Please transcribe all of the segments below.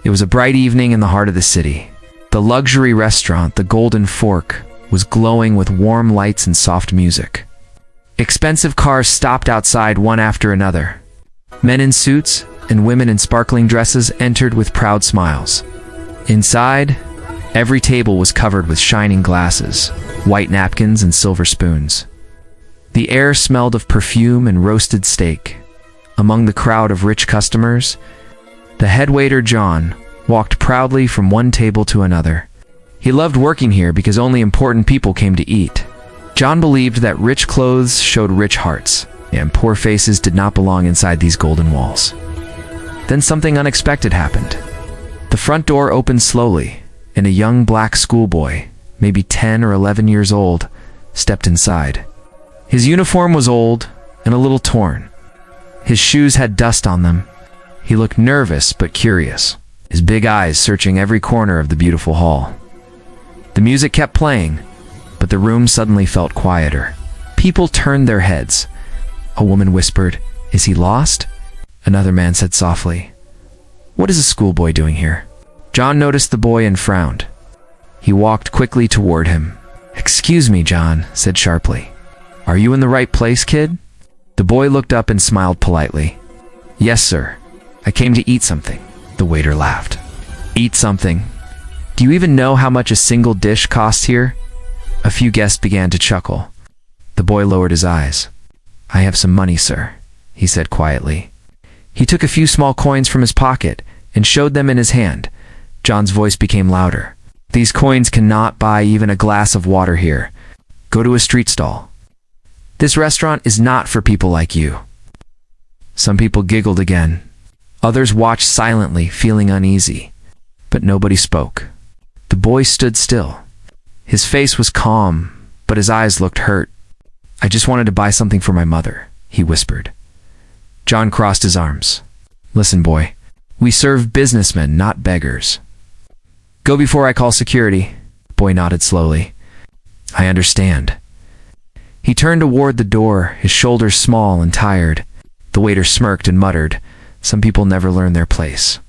It was a bright evening in the heart of the city. The luxury restaurant, the Golden Fork, was glowing with warm lights and soft music. Expensive cars stopped outside one after another. Men in suits and women in sparkling dresses entered with proud smiles. Inside, every table was covered with shining glasses, white napkins, and silver spoons. The air smelled of perfume and roasted steak. Among the crowd of rich customers, the head waiter, John, walked proudly from one table to another. He loved working here because only important people came to eat. John believed that rich clothes showed rich hearts, and poor faces did not belong inside these golden walls. Then something unexpected happened. The front door opened slowly, and a young black schoolboy, maybe 10 or 11 years old, stepped inside. His uniform was old and a little torn. His shoes had dust on them. He looked nervous but curious, his big eyes searching every corner of the beautiful hall. The music kept playing, but the room suddenly felt quieter. People turned their heads. A woman whispered, "Is he lost?" Another man said softly, "What is a schoolboy doing here?" John noticed the boy and frowned. He walked quickly toward him. "Excuse me," John said sharply. "Are you in the right place, kid?" The boy looked up and smiled politely. "Yes, sir. I came to eat something." The waiter laughed. "Eat something? Do you even know how much a single dish costs here?" A few guests began to chuckle. The boy lowered his eyes. "I have some money, sir," he said quietly. He took a few small coins from his pocket and showed them in his hand. John's voice became louder. "These coins cannot buy even a glass of water here. Go to a street stall. This restaurant is not for people like you." Some people giggled again. Others watched silently, feeling uneasy. But nobody spoke. The boy stood still. His face was calm, but his eyes looked hurt. "I just wanted to buy something for my mother," he whispered. John crossed his arms. "Listen, boy. We serve businessmen, not beggars. Go before I call security." The boy nodded slowly. "I understand." He turned toward the door, his shoulders small and tired. The waiter smirked and muttered, "Some people never learn their place."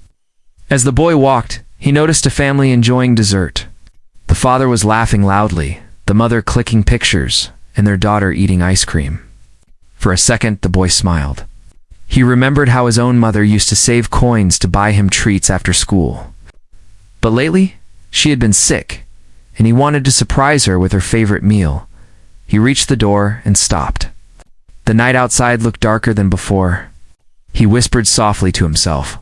As the boy walked, he noticed a family enjoying dessert. The father was laughing loudly, the mother clicking pictures, and their daughter eating ice cream. For a second, the boy smiled. He remembered how his own mother used to save coins to buy him treats after school. But lately, she had been sick, and he wanted to surprise her with her favorite meal. He reached the door and stopped. The night outside looked darker than before. He whispered softly to himself,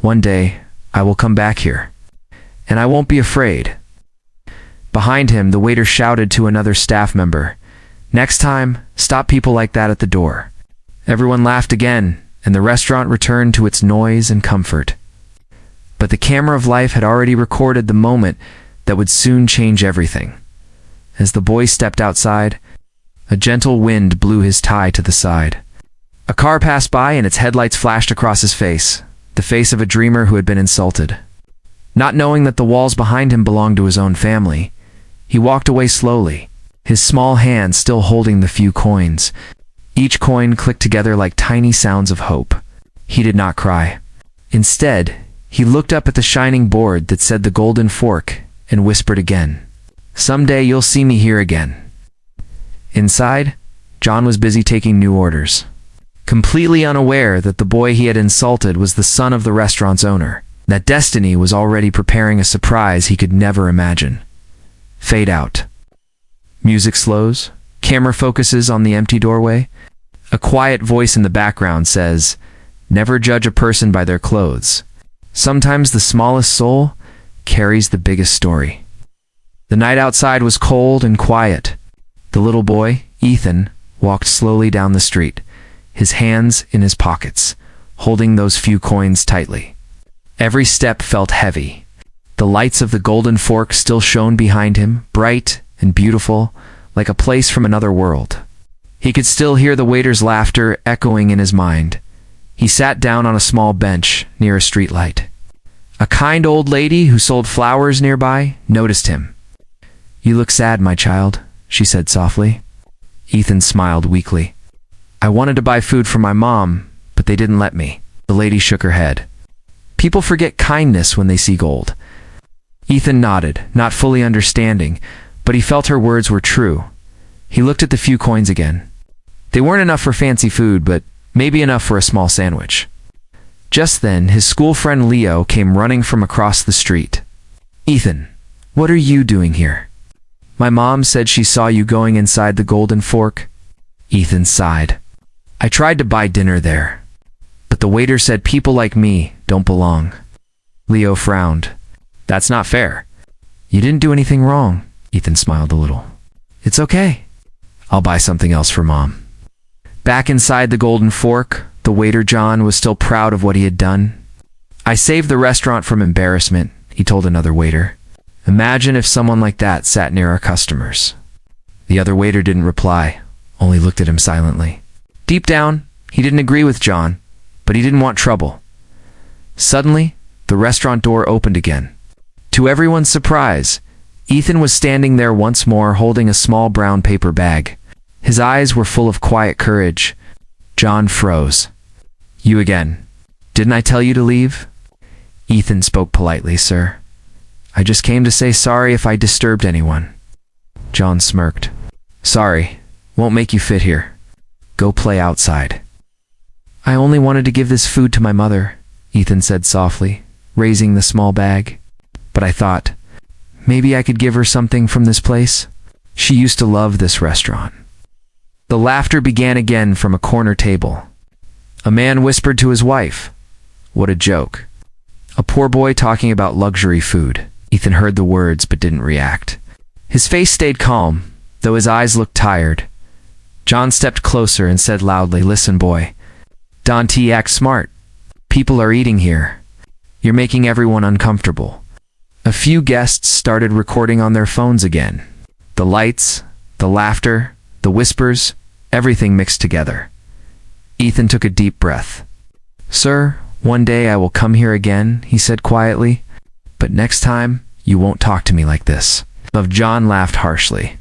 "One day, I will come back here, and I won't be afraid." Behind him, the waiter shouted to another staff member, "Next time, stop people like that at the door." Everyone laughed again, and the restaurant returned to its noise and comfort. But the camera of life had already recorded the moment that would soon change everything. As the boy stepped outside, a gentle wind blew his tie to the side. A car passed by and its headlights flashed across his face, the face of a dreamer who had been insulted. Not knowing that the walls behind him belonged to his own family, he walked away slowly, his small hand still holding the few coins. Each coin clicked together like tiny sounds of hope. He did not cry. Instead, he looked up at the shining board that said the Golden Fork and whispered again, "Someday you'll see me here again." Inside, John was busy taking new orders, completely unaware that the boy he had insulted was the son of the restaurant's owner, that destiny was already preparing a surprise he could never imagine. Fade out. Music slows, camera focuses on the empty doorway. A quiet voice in the background says, "Never judge a person by their clothes. Sometimes the smallest soul carries the biggest story." The night outside was cold and quiet. The little boy, Ethan, walked slowly down the street, his hands in his pockets, holding those few coins tightly. Every step felt heavy. The lights of the Golden Fork still shone behind him, bright and beautiful, like a place from another world. He could still hear the waiter's laughter echoing in his mind. He sat down on a small bench near a streetlight. A kind old lady who sold flowers nearby noticed him. "You look sad, my child," she said softly. Ethan smiled weakly. "I wanted to buy food for my mom, but they didn't let me." The lady shook her head. People forget kindness when they see gold. Ethan nodded, not fully understanding, but he felt her words were true. He looked at the few coins again. They weren't enough for fancy food, but maybe enough for a small sandwich. Just then, his school friend Leo came running from across the street. "Ethan, what are you doing here?" "My mom said she saw you going inside the Golden Fork." Ethan sighed. "I tried to buy dinner there, but the waiter said people like me don't belong." Leo frowned. "That's not fair." "You didn't do anything wrong." Ethan smiled a little. "It's okay. I'll buy something else for Mom." Back inside the Golden Fork, the waiter John was still proud of what he had done. "I saved the restaurant from embarrassment," he told another waiter. "Imagine if someone like that sat near our customers." The other waiter didn't reply, only looked at him silently. Deep down, he didn't agree with John, but he didn't want trouble. Suddenly, the restaurant door opened again. To everyone's surprise, Ethan was standing there once more holding a small brown paper bag. His eyes were full of quiet courage. John froze. "You again. Didn't I tell you to leave?" Ethan spoke politely. "Sir, I just came to say sorry if I disturbed anyone." John smirked. "Sorry, won't make you fit here. Go play outside." "I only wanted to give this food to my mother," Ethan said softly, raising the small bag. "But I thought, maybe I could give her something from this place. She used to love this restaurant." The laughter began again from a corner table. A man whispered to his wife. What a joke. A poor boy talking about luxury food. Ethan heard the words but didn't react. His face stayed calm, though his eyes looked tired. John stepped closer and said loudly, "Listen, boy. Dante, act smart. People are eating here. You're making everyone uncomfortable." A few guests started recording on their phones again. The lights, the laughter, the whispers, everything mixed together. Ethan took a deep breath. "Sir, one day I will come here again," he said quietly. "But next time, you won't talk to me like this." John laughed harshly.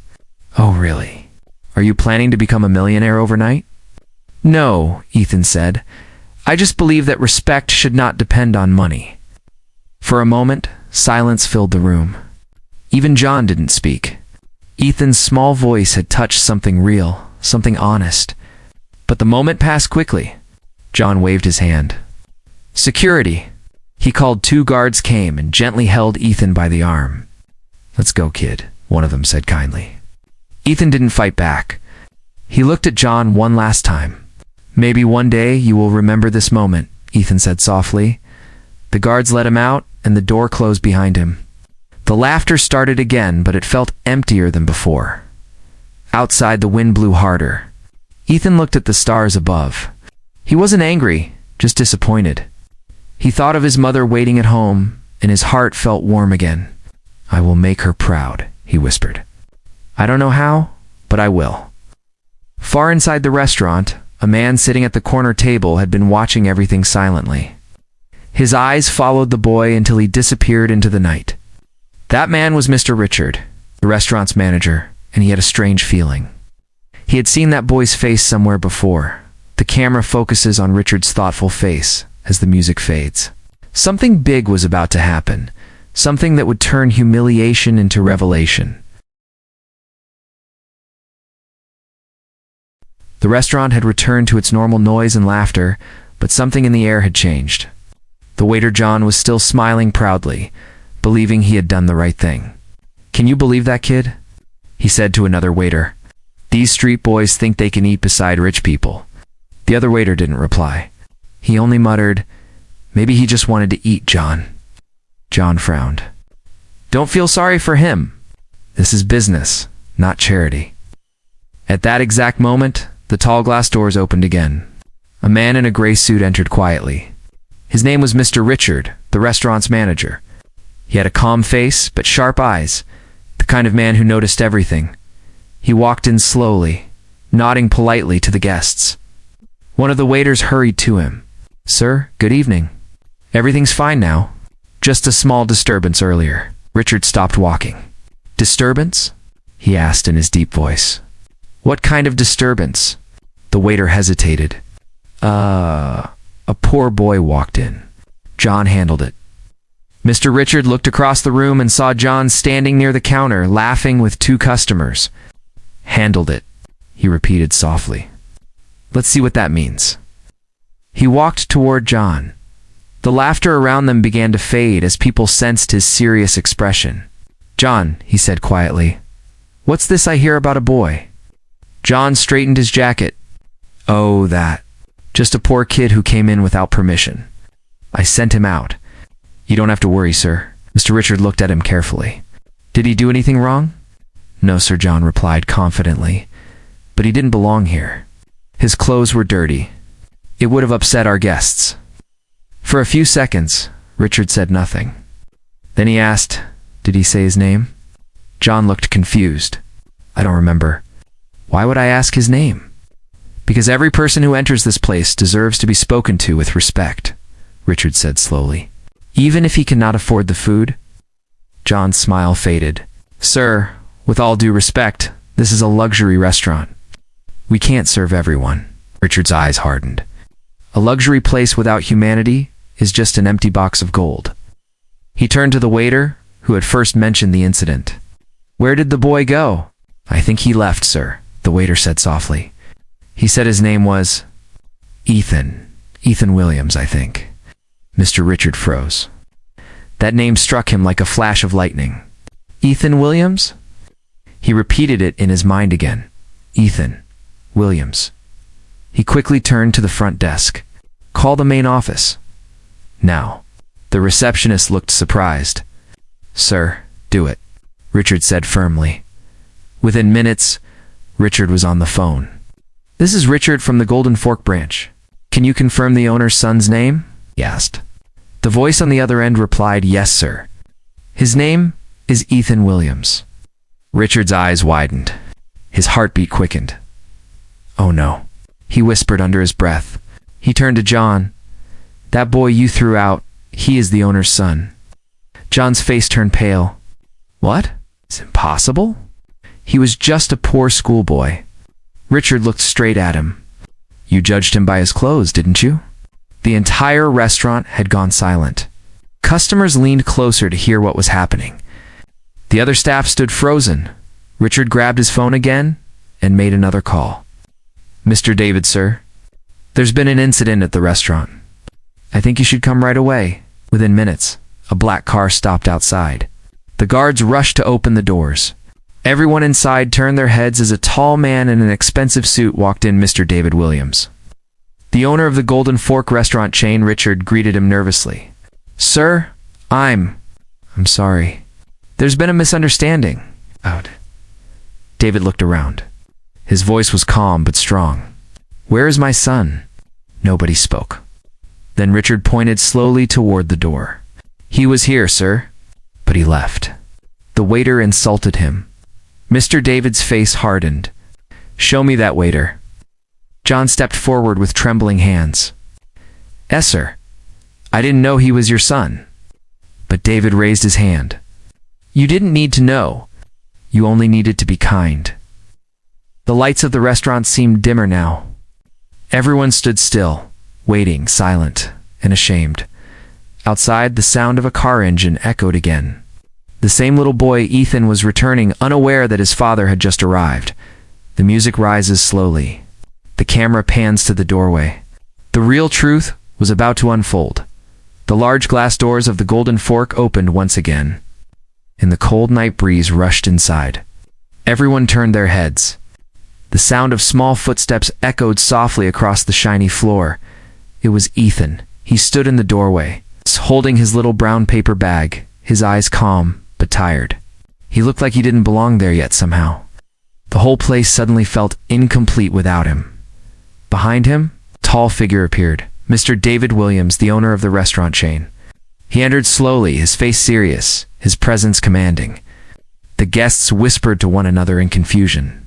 "Oh, really? Are you planning to become a millionaire overnight?" "No," Ethan said. "I just believe that respect should not depend on money." For a moment, silence filled the room. Even John didn't speak. Ethan's small voice had touched something real, something honest. But the moment passed quickly. John waved his hand. "Security!" He called. 2 guards came and gently held Ethan by the arm. "Let's go, kid," one of them said kindly. Ethan didn't fight back. He looked at John one last time. "Maybe one day you will remember this moment," Ethan said softly. The guards let him out, and the door closed behind him. The laughter started again, but it felt emptier than before. Outside, the wind blew harder. Ethan looked at the stars above. He wasn't angry, just disappointed. He thought of his mother waiting at home, and his heart felt warm again. "I will make her proud," he whispered. "I don't know how, but I will." Far inside the restaurant, a man sitting at the corner table had been watching everything silently. His eyes followed the boy until he disappeared into the night. That man was Mr. Richard, the restaurant's manager, and he had a strange feeling. He had seen that boy's face somewhere before. The camera focuses on Richard's thoughtful face as the music fades. Something big was about to happen, something that would turn humiliation into revelation. The restaurant had returned to its normal noise and laughter, but something in the air had changed. The waiter John was still smiling proudly, believing he had done the right thing. "Can you believe that, kid?" he said to another waiter. "These street boys think they can eat beside rich people." The other waiter didn't reply. He only muttered, "Maybe he just wanted to eat John." John frowned. "Don't feel sorry for him. This is business, not charity." At that exact moment, the tall glass doors opened again. A man in a gray suit entered quietly. His name was Mr. Richard, the restaurant's manager. He had a calm face, but sharp eyes, the kind of man who noticed everything. He walked in slowly, nodding politely to the guests. One of the waiters hurried to him. "Sir, good evening. Everything's fine now. Just a small disturbance earlier." Richard stopped walking. "Disturbance?" he asked in his deep voice. "What kind of disturbance?" The waiter hesitated. A poor boy walked in. John handled it. Mr. Richard looked across the room and saw John standing near the counter, laughing with two customers. Handled it, he repeated softly. Let's see what that means. He walked toward John. The laughter around them began to fade as people sensed his serious expression. John, he said quietly, what's this I hear about a boy? John straightened his jacket. Oh, that. Just a poor kid who came in without permission. I sent him out. You don't have to worry, sir. Mr. Richard looked at him carefully. Did he do anything wrong? No, sir, John replied confidently. But he didn't belong here. His clothes were dirty. It would have upset our guests. For a few seconds, Richard said nothing. Then he asked, did he say his name? John looked confused. I don't remember. Why would I ask his name? Because every person who enters this place deserves to be spoken to with respect, Richard said slowly. Even if he cannot afford the food? John's smile faded. Sir, with all due respect, this is a luxury restaurant. We can't serve everyone. Richard's eyes hardened. A luxury place without humanity is just an empty box of gold. He turned to the waiter, who had first mentioned the incident. Where did the boy go? I think he left, sir, the waiter said softly. He said his name was Ethan. Ethan Williams, I think. Mr. Richard froze. That name struck him like a flash of lightning. Ethan Williams? He repeated it in his mind again. Ethan Williams. He quickly turned to the front desk. Call the main office. Now. The receptionist looked surprised. Sir, do it, Richard said firmly. Within minutes, Richard was on the phone. This is Richard from the Golden Fork branch. Can you confirm the owner's son's name? He asked. The voice on the other end replied, yes, sir. His name is Ethan Williams. Richard's eyes widened. His heartbeat quickened. Oh no, he whispered under his breath. He turned to John. That boy you threw out, he is the owner's son. John's face turned pale. What? It's impossible? He was just a poor schoolboy. Richard looked straight at him. You judged him by his clothes, didn't you? The entire restaurant had gone silent. Customers leaned closer to hear what was happening. The other staff stood frozen. Richard grabbed his phone again and made another call. Mr. David, sir. There's been an incident at the restaurant. I think you should come right away. Within minutes, a black car stopped outside. The guards rushed to open the doors. Everyone inside turned their heads as a tall man in an expensive suit walked in. Mr. David Williams. The owner of the Golden Fork restaurant chain, Richard, greeted him nervously. Sir, I'm sorry. There's been a misunderstanding. Out. David looked around. His voice was calm but strong. Where is my son? Nobody spoke. Then Richard pointed slowly toward the door. He was here, sir. But he left. The waiter insulted him. Mr. David's face hardened. Show me that waiter. John stepped forward with trembling hands. Yes, sir. I didn't know he was your son. But David raised his hand. You didn't need to know. You only needed to be kind. The lights of the restaurant seemed dimmer now. Everyone stood still, waiting, silent and ashamed. Outside, the sound of a car engine echoed again. The same little boy, Ethan, was returning, unaware that his father had just arrived. The music rises slowly. The camera pans to the doorway. The real truth was about to unfold. The large glass doors of the Golden Fork opened once again, and the cold night breeze rushed inside. Everyone turned their heads. The sound of small footsteps echoed softly across the shiny floor. It was Ethan. He stood in the doorway, holding his little brown paper bag, his eyes calm but tired. He looked like he didn't belong there yet somehow. The whole place suddenly felt incomplete without him. Behind him, a tall figure appeared. Mr. David Williams, the owner of the restaurant chain. He entered slowly, his face serious, his presence commanding. The guests whispered to one another in confusion.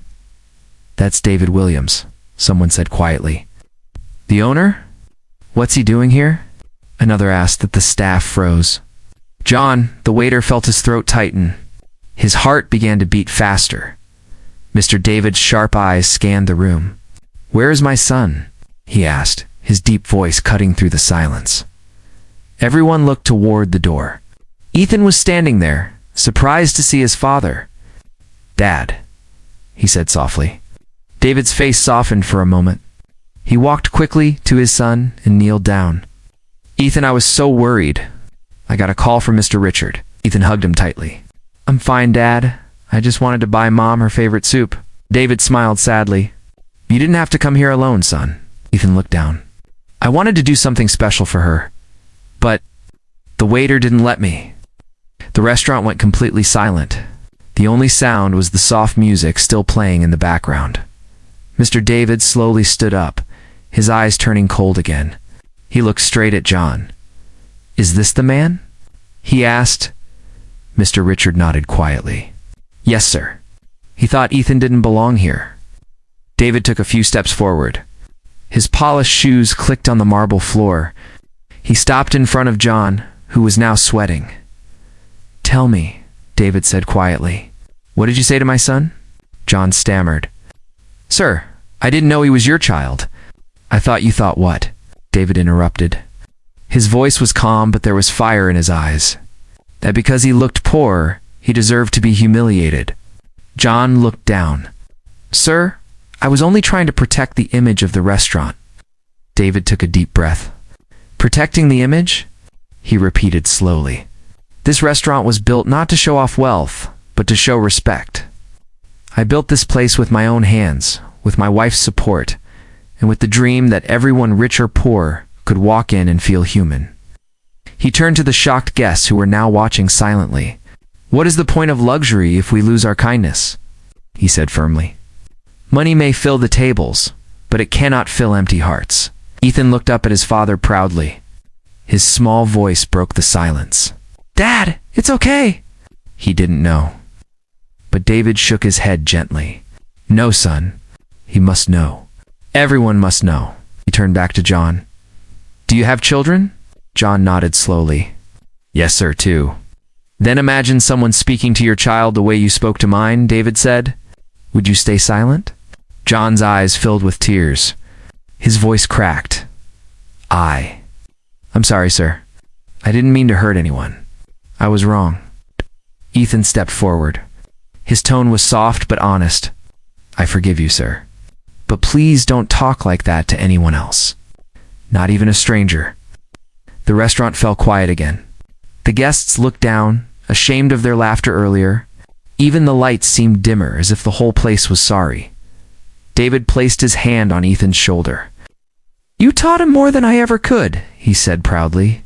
That's David Williams, someone said quietly. The owner? What's he doing here? Another asked. That the staff froze. John, the waiter, felt his throat tighten. His heart began to beat faster. Mr. David's sharp eyes scanned the room. Where is my son? He asked, his deep voice cutting through the silence. Everyone looked toward the door. Ethan was standing there, surprised to see his father. "Dad," he said softly. David's face softened for a moment. He walked quickly to his son and kneeled down. "Ethan, I was so worried. I got a call from Mr. Richard." Ethan hugged him tightly. "I'm fine, Dad. I just wanted to buy Mom her favorite soup." David smiled sadly. "You didn't have to come here alone, son." Ethan looked down. "I wanted to do something special for her, but the waiter didn't let me." The restaurant went completely silent. The only sound was the soft music still playing in the background. Mr. David slowly stood up, his eyes turning cold again. He looked straight at John. "Is this the man?" he asked. Mr. Richard nodded quietly. "Yes, sir." He thought Ethan didn't belong here. David took a few steps forward. His polished shoes clicked on the marble floor. He stopped in front of John, who was now sweating. "Tell me," David said quietly. "What did you say to my son?" John stammered. "Sir, I didn't know he was your child." "I thought you thought what?" David interrupted. His voice was calm, but there was fire in his eyes. That because he looked poor, he deserved to be humiliated. John looked down. "Sir, I was only trying to protect the image of the restaurant." David took a deep breath. "Protecting the image?" he repeated slowly. "This restaurant was built not to show off wealth, but to show respect. I built this place with my own hands, with my wife's support, and with the dream that everyone, rich or poor, could walk in and feel human." He turned to the shocked guests who were now watching silently. "What is the point of luxury if we lose our kindness?" he said firmly. "Money may fill the tables, but it cannot fill empty hearts." Ethan looked up at his father proudly. His small voice broke the silence. "Dad, it's okay." He didn't know. But David shook his head gently. "No, son. He must know. Everyone must know." He turned back to John. "Do you have children?" John nodded slowly. "Yes, sir, two." "Then imagine someone speaking to your child the way you spoke to mine," David said. "Would you stay silent?" John's eyes filled with tears. His voice cracked. I'm sorry, sir. I didn't mean to hurt anyone. I was wrong." Ethan stepped forward. His tone was soft but honest. "I forgive you, sir. But please don't talk like that to anyone else. Not even a stranger." The restaurant fell quiet again. The guests looked down, ashamed of their laughter earlier. Even the lights seemed dimmer, as if the whole place was sorry. David placed his hand on Ethan's shoulder. "You taught him more than I ever could," he said proudly.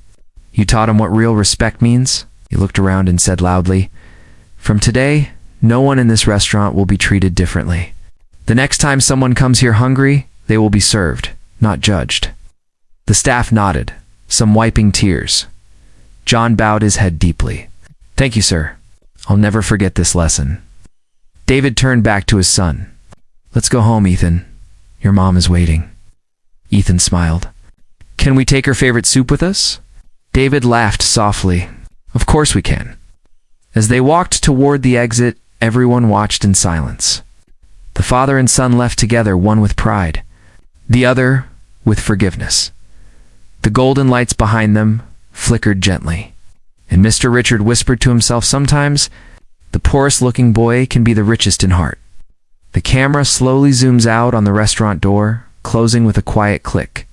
"You taught him what real respect means." He looked around and said loudly, "From today, no one in this restaurant will be treated differently. The next time someone comes here hungry, they will be served, not judged." The staff nodded, some wiping tears. John bowed his head deeply. "Thank you, sir. I'll never forget this lesson." David turned back to his son. "Let's go home, Ethan. Your mom is waiting." Ethan smiled. "Can we take her favorite soup with us?" David laughed softly. "Of course we can." As they walked toward the exit, everyone watched in silence. The father and son left together, one with pride, the other with forgiveness. The golden lights behind them flickered gently, and Mr. Richard whispered to himself, "Sometimes the poorest-looking boy can be the richest in heart." The camera slowly zooms out on the restaurant door, closing with a quiet click.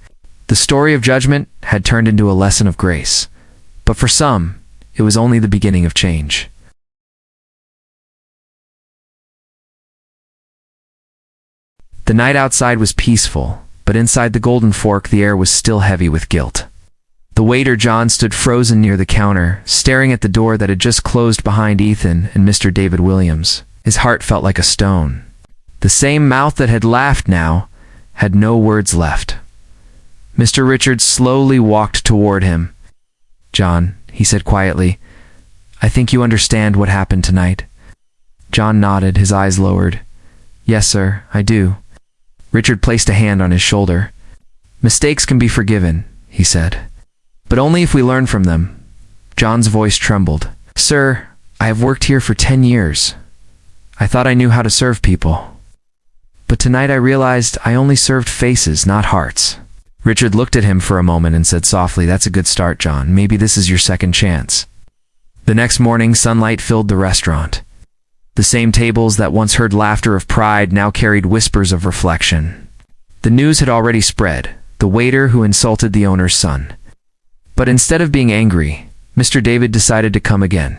The story of judgment had turned into a lesson of grace, but for some, it was only the beginning of change. The night outside was peaceful, but inside the Golden Fork the air was still heavy with guilt. The waiter John stood frozen near the counter, staring at the door that had just closed behind Ethan and Mr. David Williams. His heart felt like a stone. The same mouth that had laughed now had no words left. Mr. Richards slowly walked toward him. "John," he said quietly, "I think you understand what happened tonight." John nodded, his eyes lowered. "Yes, sir, I do." Richard placed a hand on his shoulder. "Mistakes can be forgiven," he said, "but only if we learn from them." John's voice trembled. "Sir, I have worked here for 10 years. I thought I knew how to serve people. But tonight I realized I only served faces, not hearts." Richard looked at him for a moment and said softly, "That's a good start, John. Maybe this is your second chance." The next morning, sunlight filled the restaurant. The same tables that once heard laughter of pride now carried whispers of reflection. The news had already spread, the waiter who insulted the owner's son. But instead of being angry, Mr. David decided to come again.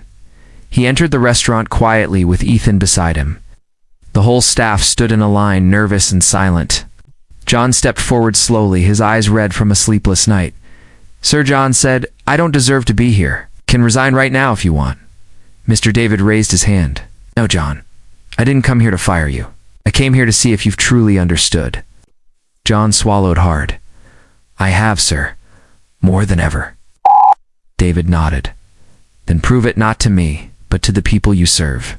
He entered the restaurant quietly with Ethan beside him. The whole staff stood in a line, nervous and silent. John stepped forward slowly, his eyes red from a sleepless night. "Sir," John said, "I don't deserve to be here. Can resign right now if you want." Mr. David raised his hand. "No, John. I didn't come here to fire you. I came here to see if you've truly understood." John swallowed hard. "I have, sir. More than ever." David nodded. "Then prove it not to me, but to the people you serve."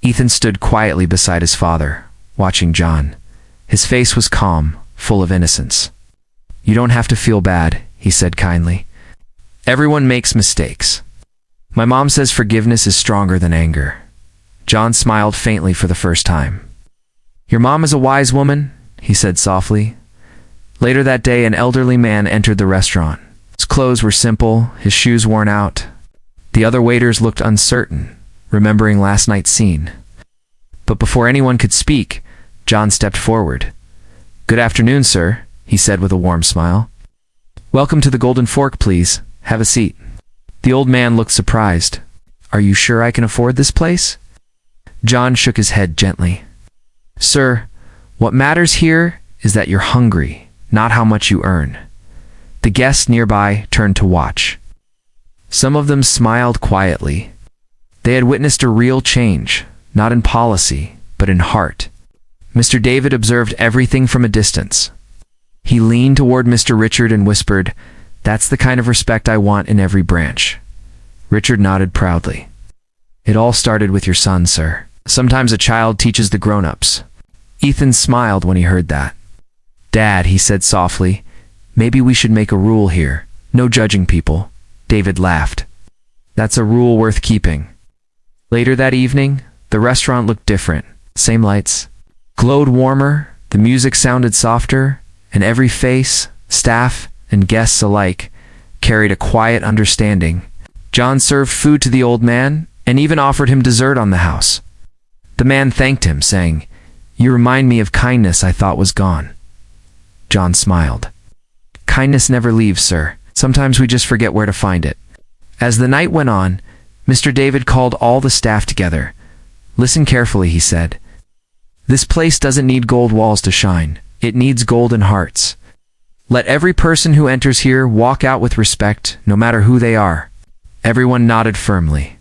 Ethan stood quietly beside his father, watching John. His face was calm, full of innocence. "You don't have to feel bad," he said kindly. "Everyone makes mistakes. My mom says forgiveness is stronger than anger." John smiled faintly for the first time. "Your mom is a wise woman," he said softly. Later that day, an elderly man entered the restaurant. His clothes were simple, his shoes worn out. The other waiters looked uncertain, remembering last night's scene. But before anyone could speak, John stepped forward. "Good afternoon, sir," he said with a warm smile. "Welcome to the Golden Fork, please. Have a seat." The old man looked surprised. "Are you sure I can afford this place?" John shook his head gently. "Sir, what matters here is that you're hungry, not how much you earn." The guests nearby turned to watch. Some of them smiled quietly. They had witnessed a real change, not in policy, but in heart. Mr. David observed everything from a distance. He leaned toward Mr. Richard and whispered, "That's the kind of respect I want in every branch." Richard nodded proudly. "It all started with your son, sir. Sometimes a child teaches the grown-ups." Ethan smiled when he heard that. "Dad," he said softly, "maybe we should make a rule here. No judging people." David laughed. "That's a rule worth keeping." Later that evening, the restaurant looked different. Same lights glowed warmer, the music sounded softer, and every face, staff and guests alike, carried a quiet understanding. John served food to the old man and even offered him dessert on the house. The man thanked him, saying, "You remind me of kindness I thought was gone." John smiled. "Kindness never leaves, sir. Sometimes we just forget where to find it." As the night went on, Mr. David called all the staff together. "Listen carefully," he said. "This place doesn't need gold walls to shine. It needs golden hearts. Let every person who enters here walk out with respect, no matter who they are." Everyone nodded firmly.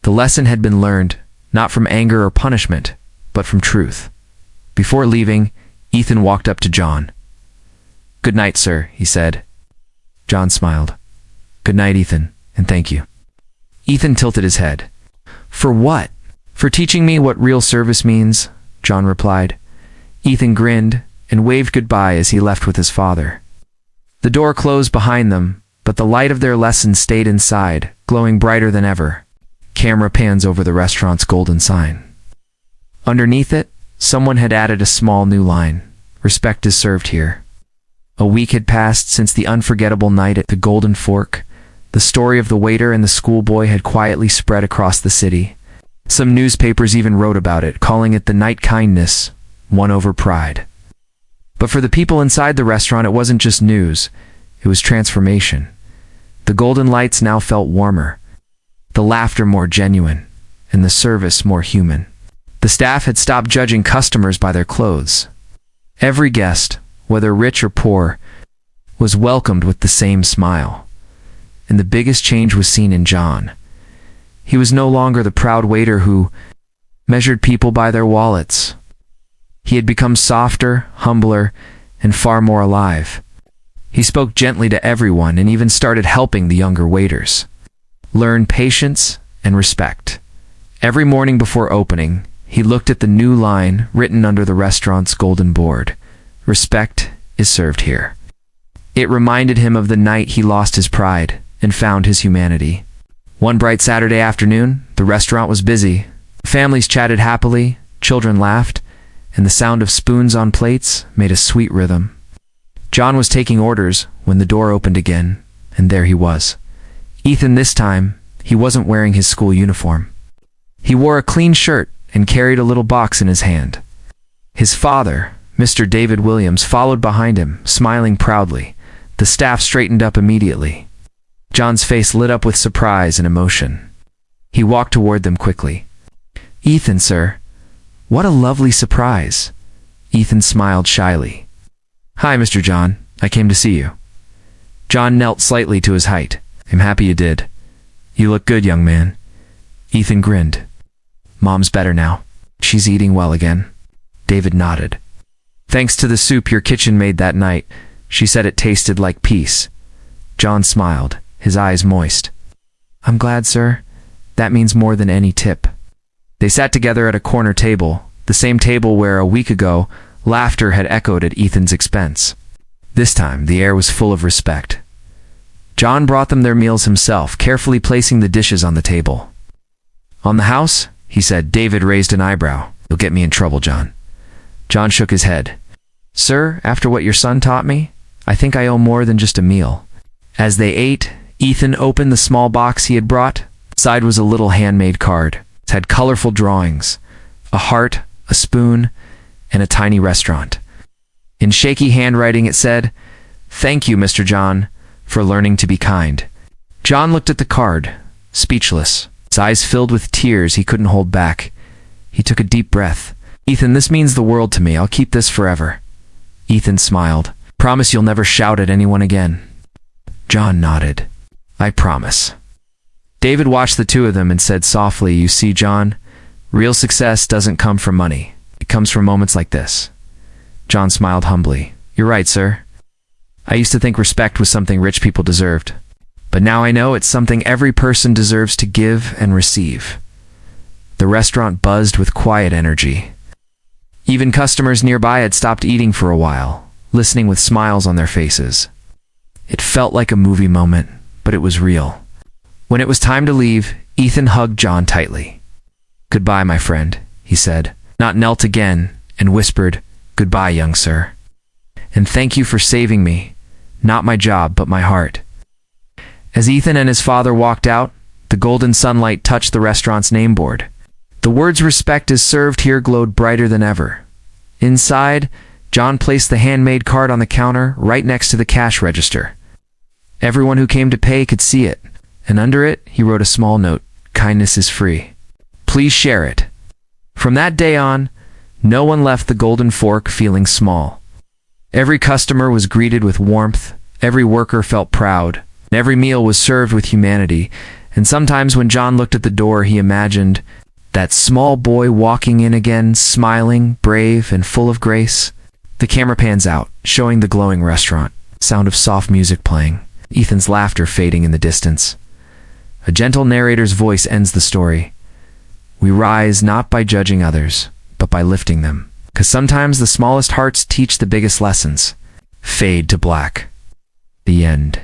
The lesson had been learned, not from anger or punishment, but from truth. Before leaving, Ethan walked up to John. "Good night, sir," he said. John smiled. "Good night, Ethan, and thank you." Ethan tilted his head. "For what?" "For teaching me what real service means," John replied. Ethan grinned and waved goodbye as he left with his father. The door closed behind them, but the light of their lesson stayed inside, glowing brighter than ever. Camera pans over the restaurant's golden sign. Underneath it, someone had added a small new line. "Respect is served here." A week had passed since the unforgettable night at the Golden Fork. The story of the waiter and the schoolboy had quietly spread across the city. Some newspapers even wrote about it, calling it the night kindness won over pride. But for the people inside the restaurant, it wasn't just news, it was transformation. The golden lights now felt warmer, the laughter more genuine, and the service more human. The staff had stopped judging customers by their clothes. Every guest, whether rich or poor, was welcomed with the same smile. And the biggest change was seen in John. He was no longer the proud waiter who measured people by their wallets. He had become softer, humbler, and far more alive. He spoke gently to everyone and even started helping the younger waiters learn patience and respect. Every morning before opening, he looked at the new line written under the restaurant's golden board. "Respect is served here." It reminded him of the night he lost his pride and found his humanity. One bright Saturday afternoon, the restaurant was busy. Families chatted happily, children laughed, and the sound of spoons on plates made a sweet rhythm. John was taking orders when the door opened again, and there he was. Ethan this time, he wasn't wearing his school uniform. He wore a clean shirt and carried a little box in his hand. His father, Mr. David Williams, followed behind him, smiling proudly. The staff straightened up immediately. John's face lit up with surprise and emotion. He walked toward them quickly. "Ethan, sir. What a lovely surprise." Ethan smiled shyly. "Hi, Mr. John. I came to see you." John knelt slightly to his height. "I'm happy you did. You look good, young man." Ethan grinned. "Mom's better now. She's eating well again." David nodded. "Thanks to the soup your kitchen made that night. She said it tasted like peace." John smiled, his eyes moist. "I'm glad, sir. That means more than any tip." They sat together at a corner table, the same table where a week ago, laughter had echoed at Ethan's expense. This time, the air was full of respect. John brought them their meals himself, carefully placing the dishes on the table. "On the house?" he said. David raised an eyebrow. "You'll get me in trouble, John." John shook his head. "Sir, after what your son taught me, I think I owe more than just a meal." As they ate, Ethan opened the small box he had brought. Inside was a little handmade card. It had colorful drawings, a heart, a spoon, and a tiny restaurant. In shaky handwriting it said, "Thank you, Mr. John, for learning to be kind." John looked at the card, speechless. His eyes filled with tears he couldn't hold back. He took a deep breath. "Ethan, this means the world to me. I'll keep this forever." Ethan smiled. "Promise you'll never shout at anyone again." John nodded. "I promise." David watched the two of them and said softly, "You see, John, real success doesn't come from money. It comes from moments like this." John smiled humbly. "You're right, sir. I used to think respect was something rich people deserved. But now I know it's something every person deserves to give and receive." The restaurant buzzed with quiet energy. Even customers nearby had stopped eating for a while, listening with smiles on their faces. It felt like a movie moment, but it was real. When it was time to leave, Ethan hugged John tightly. "Goodbye, my friend," he said, not knelt again, and whispered, "Goodbye, young sir. And thank you for saving me, not my job, but my heart." As Ethan and his father walked out, the golden sunlight touched the restaurant's name board. The words "Respect is served here" glowed brighter than ever. Inside, John placed the handmade card on the counter right next to the cash register. Everyone who came to pay could see it, and under it he wrote a small note, "Kindness is free. Please share it." From that day on, no one left the Golden Fork feeling small. Every customer was greeted with warmth, every worker felt proud, and every meal was served with humanity. And sometimes when John looked at the door, he imagined that small boy walking in again, smiling, brave, and full of grace. The camera pans out, showing the glowing restaurant, sound of soft music playing, Ethan's laughter fading in the distance. A gentle narrator's voice ends the story. We rise not by judging others, but by lifting them. 'Cause sometimes the smallest hearts teach the biggest lessons. Fade to black. The end.